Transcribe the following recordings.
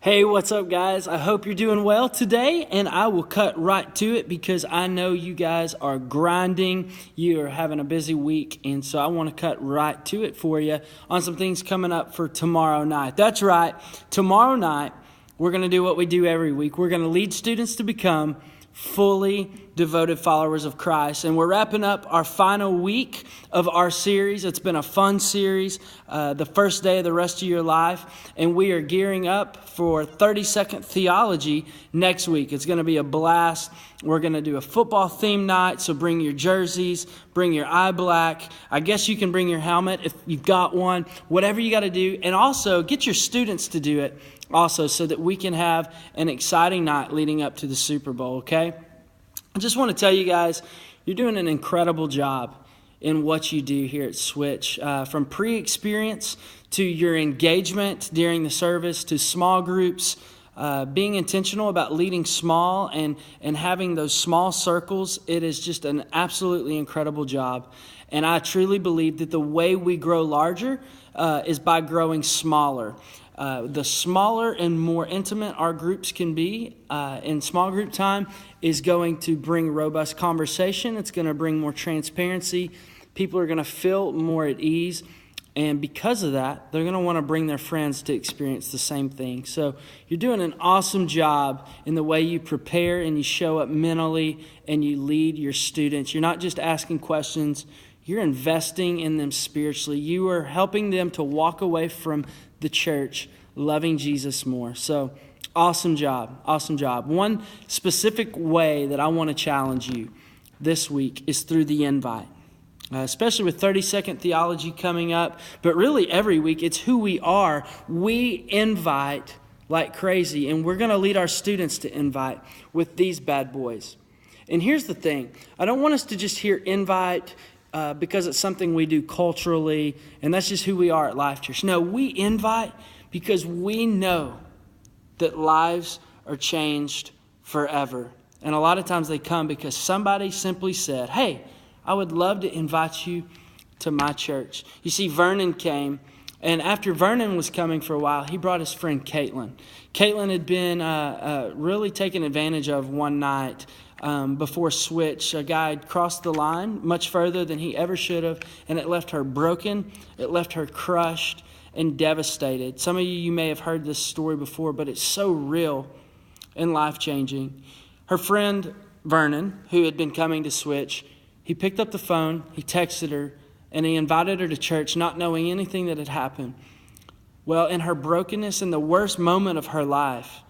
Hey, what's up, guys? I hope you're doing well today, and I will cut right to it because I know you guys are grinding. You are having a busy week, and so I want to cut right to it for you on some things coming up for tomorrow night. That's right. Tomorrow night, we're going to do what we do every week. We're going to lead students to become fully devoted followers of Christ. And we're wrapping up our final week of our series. It's been a fun series, the first day of the rest of your life. And we are gearing up for 30-second theology next week. It's going to be a blast. We're going to do a football theme night, so bring your jerseys, bring your eye black. I guess you can bring your helmet if you've got one, whatever you got to do. And also get your students to do it also so that we can have an exciting night leading up to the Super Bowl, okay? I just want to tell you guys, you're doing an incredible job in what you do here at Switch. From pre-experience to your engagement during the service to small groups, being intentional about leading small and having those small circles, it is just an absolutely incredible job. And I truly believe that the way we grow larger is by growing smaller. The smaller and more intimate our groups can be in small group time is going to bring robust conversation. It's going to bring more transparency. People are going to feel more at ease. And because of that, they're going to want to bring their friends to experience the same thing. So you're doing an awesome job in the way you prepare and you show up mentally and you lead your students. You're not just asking questions. You're investing in them spiritually. You are helping them to walk away from the church loving Jesus more. So awesome job. Awesome job. One specific way that I want to challenge you this week is through the invite. Especially with 30-second theology coming up, but really every week, it's who we are. We invite like crazy, and we're going to lead our students to invite with these bad boys. And here's the thing. I don't want us to just hear invite because it's something we do culturally, and that's just who we are at Life Church. No, we invite because we know that lives are changed forever. And a lot of times they come because somebody simply said, hey, I would love to invite you to my church. You see, Vernon came, and after Vernon was coming for a while, he brought his friend Caitlin. Caitlin had been really taken advantage of one night before Switch. A guy had crossed the line much further than he ever should have, and it left her broken, it left her crushed and devastated. Some of you may have heard this story before, but it's so real and life-changing. Her friend Vernon, who had been coming to Switch, he picked up the phone, he texted her, and he invited her to church, not knowing anything that had happened. Well, in her brokenness, in the worst moment of her life,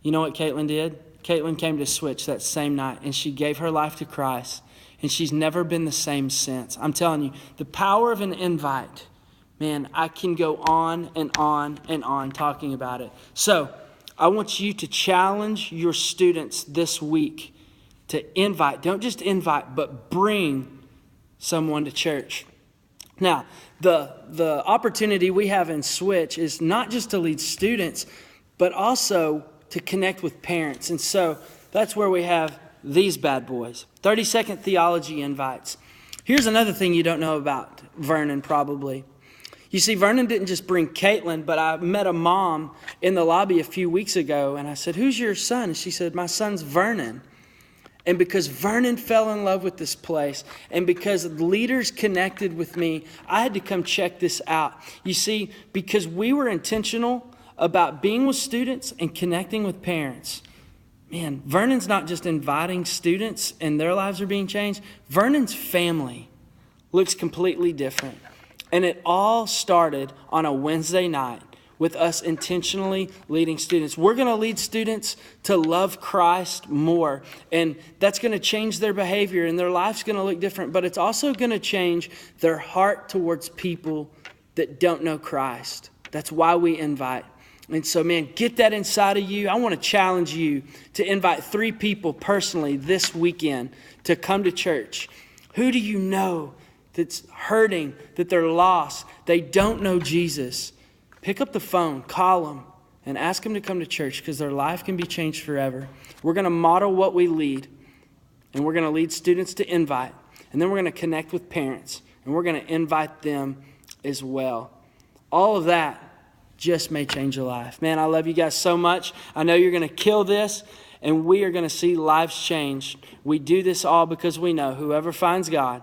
you know what Caitlin did? Caitlin came to Switch that same night, and she gave her life to Christ, and she's never been the same since. I'm telling you, the power of an invite, man, I can go on and on and on talking about it. So I want you to challenge your students this week to invite. Don't just invite, but bring someone to church. Now, the opportunity we have in Switch is not just to lead students, but also to connect with parents. And so that's where we have these bad boys. 30-second theology invites. Here's another thing you don't know about Vernon probably. You see, Vernon didn't just bring Caitlin, but I met a mom in the lobby a few weeks ago, and I said, who's your son? And she said, my son's Vernon. And because Vernon fell in love with this place, and because leaders connected with me, I had to come check this out. You see, because we were intentional about being with students and connecting with parents. Man, Vernon's not just inviting students and their lives are being changed. Vernon's family looks completely different. And it all started on a Wednesday night with us intentionally leading students. We're going to lead students to love Christ more. And that's going to change their behavior and their life's going to look different. But it's also going to change their heart towards people that don't know Christ. That's why we invite. And so, man, get that inside of you. I want to challenge you to invite 3 people personally this weekend to come to church. Who do you know that's hurting, that they're lost, they don't know Jesus? Pick up the phone, call them, and ask them to come to church because their life can be changed forever. We're going to model what we lead, and we're going to lead students to invite, and then we're going to connect with parents, and we're going to invite them as well. All of that just may change your life. Man, I love you guys so much. I know you're going to kill this, and we are going to see lives change. We do this all because we know whoever finds God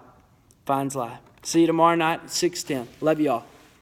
finds life. See you tomorrow night at 6:10. Love you all.